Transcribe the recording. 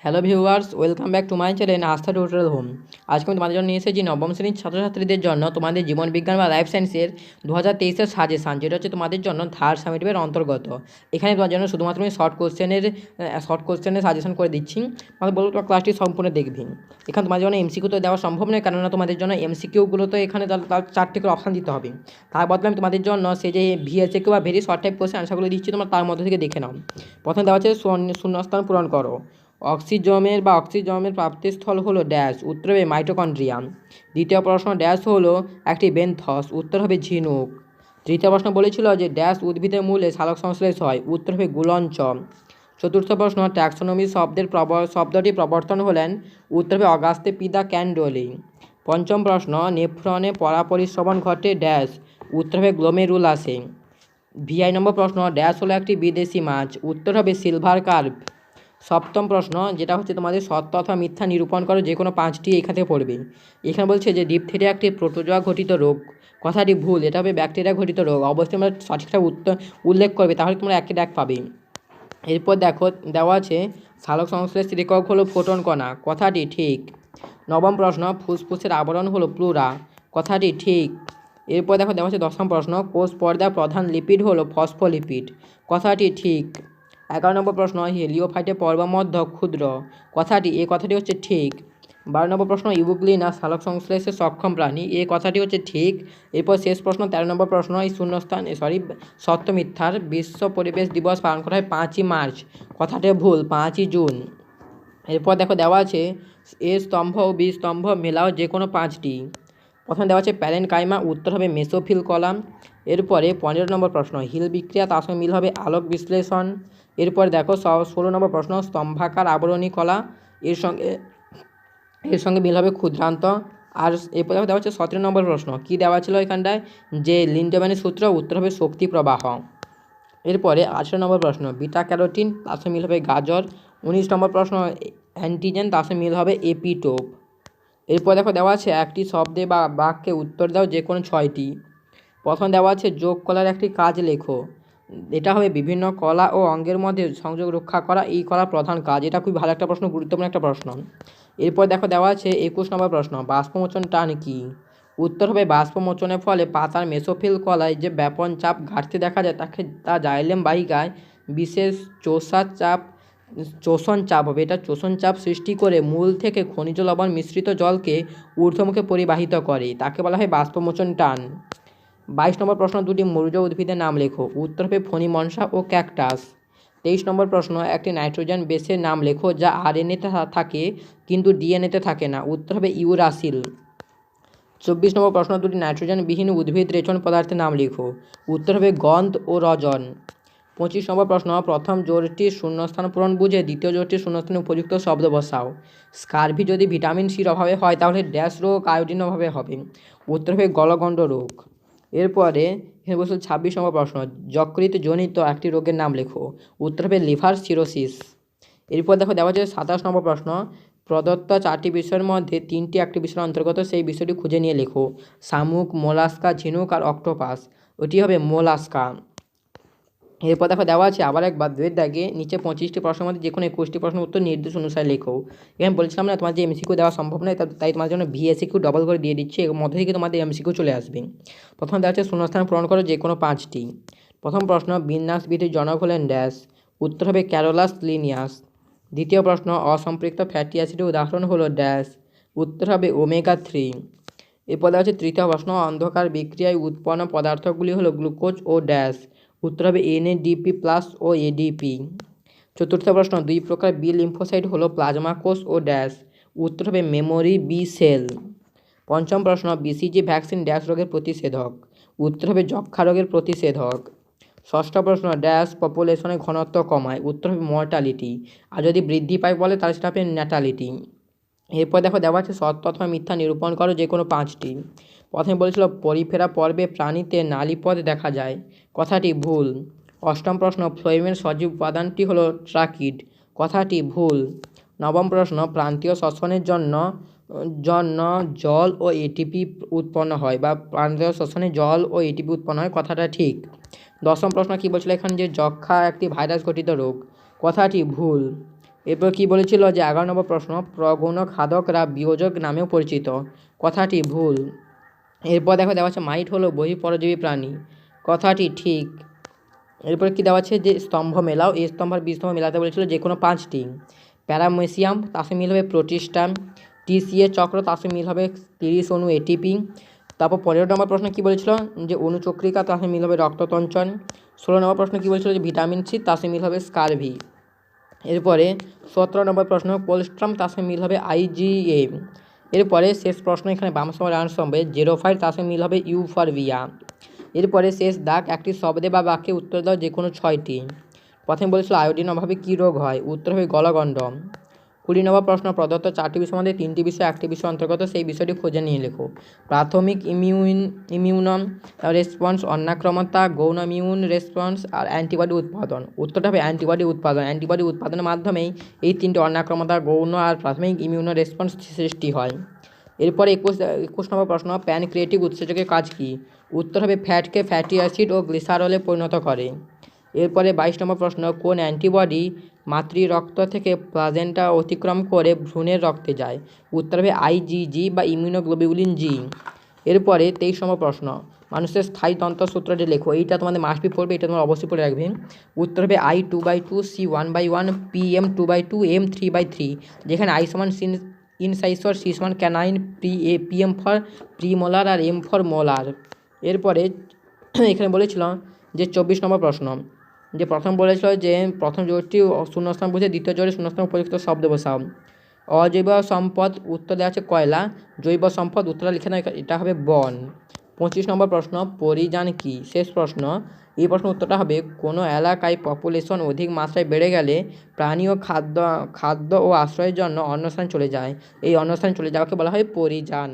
Hello viewers, welcome back to my channel আস্থা tutorial home. আজকে আমি তোমাদের জন্য নিয়ে এসেছি নবম শ্রেণীর ছাত্রছাত্রীদের জন্য তোমাদের জীবন বিজ্ঞান বা লাইফ সায়েন্সের 2023-এর সাজেশান, যেটা হচ্ছে তোমাদের জন্য থার্ড সামেটিভের অন্তর্গত। এখানে তোমার জন্য শুধুমাত্র আমি শর্ট কোশ্চেনের সাজেশন করে দিচ্ছি। আমাদের বলবো তোমার ক্লাসটি সম্পূর্ণ দেখবি। এখানে তোমাদের জন্য এমসিকিউ তো দেওয়া সম্ভব নয়, কেননা তোমাদের জন্য এমসিকিউগুলো তো এখানে তার 4টি করে অপশান দিতে হবে। তার বদলে আমি তোমাদের জন্য সেই যে ভিএসএকিউ বা ভেরি শর্ট টাইপ কোশ্চেন আনসারগুলো দিচ্ছি, তোমার তার মধ্যে থেকে দেখে নাও। প্রথমে দেওয়া আছে শূন্যস্থান পূরণ করো। অক্সিজমের প্রাপ্তিস্থল হলো ড্যাশ, উত্তর হবে মাইটোকন্ড্রিয়া। দ্বিতীয় প্রশ্ন, ড্যাশ হলো একটি বেন্থস, উত্তর হবে ঝিনুক। তৃতীয় প্রশ্ন বলেছিল যে ড্যাশ উদ্ভিদের মূলে সালোক সংশ্লেষ হয়, উত্তর হবে গুলঞ্চ। চতুর্থ প্রশ্ন, ট্যাক্সোনমি শব্দটি প্রবর্তন হলেন, উত্তর হবে অগাস্তে পি দ্য ক্যান্ডোলি। পঞ্চম প্রশ্ন, নেফ্রনে পরাপরিশ্রবণ ঘটে ড্যাশ, উত্তর হবে গ্লোমেরুলাসে। ভিআই নম্বর প্রশ্ন, ড্যাশ হলো একটি বিদেশি মাছ, উত্তর হবে সিলভার কার্প। সপ্তম প্রশ্ন, যেটা হচ্ছে তোমাদের সত্য অথবা মিথ্যা নিরূপণ করো, যে কোনো 5টি এখান থেকে পড়বে। এখানে বলছে যে ডিপথেরিয়া একটি প্রোটোজোয়া ঘটিত রোগ, কথাটি ভুল, এটা হবে ব্যাকটেরিয়া ঘটিত রোগ। অবশ্যই তোমরা সঠিকটা উল্লেখ করবে, তাহলে তোমরা 1 ডাক পাবে। এরপর দেখো দেওয়া আছে সালোক সংশ্লেষের একক হলো ফোটন কণা, কথাটি ঠিক। নবম প্রশ্ন, ফুসফুসের আবরণ হলো প্লুরা, কথাটি ঠিক। এরপর দেখো দেওয়া আছে 10ম প্রশ্ন, কোষ পর্দার প্রধান লিপিড হলো ফসফোলিপিড, কথাটি ঠিক। 11 নম্বর প্রশ্ন, হেলিওফাইটে পর্বমধ্য ক্ষুদ্র, কথাটি হচ্ছে ঠিক। 12 নম্বর প্রশ্ন, ইউগ্লিনা সালোক সংশ্লেষে সক্ষম প্রাণী, কথাটি হচ্ছে ঠিক। এরপর শেষ প্রশ্ন 13 নম্বর প্রশ্ন, এই সত্য মিথ্যার বিশ্ব পরিবেশ দিবস পালন করা হয় 5ই মার্চ, কথাটি ভুল, 5ই জুন। এরপর দেখো দেওয়া আছে এ স্তম্ভ ও বি স্তম্ভ মেলাও যে কোনো 5টি। প্রথমে দেওয়া আছে প্যারেনকাইমা, উত্তর হবে মেসোফিল কলাম। এরপরে 15 নম্বর প্রশ্ন, হিল বিক্রিয়া, তার সঙ্গে মিল হবে আলোক বিশ্লেষণ। এরপর দেখো 16 নম্বর প্রশ্ন, স্তম্ভাকার আবরণী কলা, এর সঙ্গে মিল হবে ক্ষুদ্রান্ত। আর এরপর দেখো দেওয়া হচ্ছে 17 নম্বর প্রশ্ন, কী দেওয়া ছিল এখানটায়, যে লিন্ডম্যানের সূত্র, উত্তর হবে শক্তি প্রবাহ। এরপরে 18 নম্বর প্রশ্ন, বিটা ক্যারোটিন, তার সঙ্গে মিল হবে গাজর। 19 নম্বর প্রশ্ন, অ্যান্টিজেন, তার সঙ্গে মিল হবে এপিটোপ। এরপর দেখো দেওয়া আছে একটি শব্দে বা বাক্যে উত্তর দাও যে কোনো 6টি। প্রথম দেওয়া আছে যোগ কলার একটি কাজ লেখো, এটা হবে বিভিন্ন কলা ও অঙ্গের মধ্যে সংযোগ রক্ষা করা, এই কলার প্রধান কাজ। এটা খুবই ভালো একটা প্রশ্ন, গুরুত্বপূর্ণ একটা প্রশ্ন। এরপর দেখো দেওয়া আছে 21 নম্বর প্রশ্ন, বাষ্পমোচন টান কি, উত্তর হবে বাষ্পমোচনের ফলে পাতার মেসোফিল কলায় যে ব্যাপন চাপ ঘাটতি দেখা যায়, তা জাইলেম বাহিকায় বিশেষ শোষণ চাপ হবে। এটা শোষণ চাপ সৃষ্টি করে মূল থেকে খনিজ লবণ মিশ্রিত জলকে ঊর্ধ্বমুখে পরিবাহিত করে, তাকে বলা হয় বাষ্পমোচন টান। 22 নম্বর প্রশ্ন, দুটি মরুজ উদ্ভিদের নাম লেখো, উত্তর হবে ফণিমনসা ও ক্যাকটাস। 23 নম্বর প্রশ্ন, একটি নাইট্রোজেন বেসের নাম লেখো যা আরএনএতে থাকে কিন্তু ডিএনএতে থাকে না, উত্তর হবে ইউরাসিল। 24 নম্বর প্রশ্ন, দুটি নাইট্রোজেনবিহীন উদ্ভিদ রেচন পদার্থের নাম লেখো, উত্তর হবে গন্ধ ও রজন। 25 নম্বর প্রশ্ন, প্রথম জোড়টির শূন্যস্থান পূরণ বুঝে দ্বিতীয় জোড়টির শূন্যস্থানে উপযুক্ত শব্দ বসাও। স্কারভি যদি ভিটামিন সির অভাবে হয়, তাহলে ড্যাশ রোগ আয়োডিন অভাবে হবে, উত্তর হবে গলগণ্ড রোগ। এরপরে এখানে বলছিল 26 নম্বর প্রশ্ন, যকৃৎ জনিত একটি রোগের নাম লেখো, উত্তর হবে লিভার সিরোসিস। এরপর দেখো দেওয়া হচ্ছে 27 নম্বর প্রশ্ন, প্রদত্ত 4টি বিষয়ের মধ্যে 3টি একটি বিষয়ের অন্তর্গত, সেই বিষয়টি খুঁজে নিয়ে লেখো। শামুক, মোলাস্কা, ঝিনুক আর অক্টোপাস, ওটি হবে মোলাস্কা। এরপর দেখো দেওয়া আছে আবার একবার দুয়ের দাগে নিচে 25টি প্রশ্নের মধ্যে যে কোনো 21টি প্রশ্নের উত্তর নির্দেশ অনুসারে লেখো। এখানে বলছিলাম না তোমার যে এমসিকিউ দেওয়া সম্ভব নয়, তাই তোমার জন্য ভিএসিকিউ ডবল করে দিয়ে দিচ্ছি, এর মধ্যে থেকে তোমাদের এমসিকিউ চলে আসবে। প্রথমে দেওয়া আছে শূন্যস্থান পূরণ করো যে কোনো 5টি। প্রথম প্রশ্ন, বিন্যাস বিধির জনক হলেন ড্যাশ, উত্তর হবে ক্যারোলাস লিনিয়াস। দ্বিতীয় প্রশ্ন, অসম্পৃক্ত ফ্যাটি অ্যাসিডের উদাহরণ হলো ড্যাশ, উত্তর হবে ওমেগা-3। এরপর দেওয়া আছে তৃতীয় প্রশ্ন, অন্ধকার বিক্রিয়ায় উৎপন্ন পদার্থগুলি হলো গ্লুকোজ ও ড্যাশ, উত্তর হবে এনএডিপি প্লাস ও এডিপি। চতুর্থ প্রশ্ন, 2 প্রকার বি লিম্ফোসাইট হলো প্লাজমা কোষ ও ড্যাশ, উত্তর হবে মেমোরি বি সেল। পঞ্চম প্রশ্ন, বিসিজি ভ্যাকসিন ড্যাশ রোগের প্রতিষেধক, উত্তর হবে যক্ষা রোগের প্রতিষেধক। ষষ্ঠ প্রশ্ন, ড্যাশ পপুলেশনের ঘনত্ব কমায়, উত্তর হবে মর্টালিটি, আর যদি বৃদ্ধি পায় বলে তাহলে সেটা হবে ন্যাটালিটি। এরপর দেখো দেওয়া আছে সত্য অথবা মিথ্যা নিরূপণ করো যে কোনো 5টি। প্রথমে বলেছিল পরিফেরা পর্বে প্রাণীতে নালীপথ দেখা যায়, কথাটি ভুল। অষ্টম প্রশ্ন, ফ্লোয়েমের সজীব উপাদানটি হলো ট্রাকিড, কথাটি ভুল। নবম প্রশ্ন, প্রান্তীয় শ্বসনের জন্য জল ও এটিপি উৎপন্ন হয়, বা প্রান্তীয় শ্বসনে জল ও এটিপি উৎপন্ন হয়, কথাটা ঠিক। দশম প্রশ্ন কী বলছিল এখানে, যে যক্ষা একটি ভাইরাস ঘটিত রোগ, কথাটি ভুল। এরপর কি বলেছিল যে 11 নম্বর প্রশ্ন, প্রগণ খাদকরা বিয়োজক নামেও পরিচিত, কথাটি ভুল। এরপর দেখো দেওয়া আছে মাইট হলো বহিঃপরজীবী প্রাণী, কথাটি ঠিক। এরপর কি দেওয়া আছে যে স্তম্ভ মেলাও, এই স্তম্ভ আর বি স্তম্ভ মেলাতে বলেছিল যে কোনো 5টি। প্যারামেসিয়াম তার সঙ্গে মিল হবে প্রোটিস্টাম। টিসিএ চক্র তার সঙ্গে মিল হবে 30 অণু এটিপি। তারপর 15 নম্বর প্রশ্ন কি বলেছিল যে অণুচক্রিকা তার সঙ্গে মিল হবে রক্ততঞ্চন। 16 নম্বর প্রশ্ন কি বলেছিল যে ভিটামিন সি তার সঙ্গে মিল হবে স্কারভি। এরপরে 17 নম্বর প্রশ্ন কোলস্ট্রাম তার সঙ্গে মিল হবে আইজিএ। এরপরে শেষ প্রশ্ন এখানে বাম সময় রান সম্বে জেরোফাইট তার সঙ্গে মিল হবে ইউফরবিয়া। এরপরে শেষ দাগ, একটি শব্দে বা বাক্যে উত্তর দাও যে কোনো 6টি। প্রথমে বলেছিল আয়োডিন অভাবে কী রোগ হয়, উত্তর হবে গলগণ্ড। 20 নম্বর প্রশ্ন প্রদত্ত 4টি বিষয়ের মধ্যে 3টি বিষয় 1টি বিষয় অন্তর্গত, সেই বিষয়টি খুঁজে নিয়ে লেখো। প্রাথমিক ইমিউন রেসপন্স, অন্নাক্রমতা, গৌণ ইমিউন রেসপন্স আর অ্যান্টিবডি উৎপাদন। উত্তরটা হবে অ্যান্টিবডি উৎপাদন। অ্যান্টিবডি উৎপাদনের মাধ্যমেই এই 3টি অন্নাক্রমতা, গৌণ আর প্রাথমিক ইমিউন রেসপন্স সৃষ্টি হয়। এরপরে 21 নম্বর প্রশ্ন প্যানক্রিয়েটিক উৎসেচকের কাজ কী, উত্তর হবে ফ্যাটকে ফ্যাটি অ্যাসিড ও গ্লিসারলে পরিণত করে। এরপরে 22 নম্বর প্রশ্ন কোন অ্যান্টিবডি মাতৃরক্ত থেকে প্লাজেন্টা অতিক্রম করে ভ্রূণের রক্তে যায়, উত্তর হবে আইজিজি বা ইমিউনোগ্লোবিউলিন জি। এরপরে 23 নম্বর প্রশ্ন মানুষের স্থায়ী তন্ত্রসূত্রটি লেখো, এইটা তোমাদের মাস্ট বি পড়বে, এটা তোমরা অবশ্যই পড়ে রাখবে। উত্তর হবে I 2/2, C 1/1, PM 2/2, M 3/3, যেখানে I সমান ইনসাইসর, C সমান ক্যানাইন, PM ফর প্রিমোলার আর M ফর মোলার। এরপরে এখানে বলেছিল যে 24 নম্বর প্রশ্ন যে প্রথম বলেছিল যে প্রথম জোড়টি শূন্যস্থান বুঝে দ্বিতীয় জোড়ে শূন্যস্থান উপযুক্ত শব্দ বসাও। অজৈব সম্পদ উত্তর দেওয়া আছে কয়লা, জৈব সম্পদ উত্তরটা লিখে নাও, এটা হবে বন। 25 নম্বর প্রশ্ন পরিযান কি, শেষ প্রশ্ন। এই প্রশ্ন উত্তরটা হবে কোনো এলাকায় পপুলেশন অধিক মাত্রায় বেড়ে গেলে প্রাণী ও খাদ্য ও আশ্রয়ের জন্য অন্যস্থানে চলে যায়, এই অন্যস্থানে চলে যাওয়াকে বলা হয় পরিযান।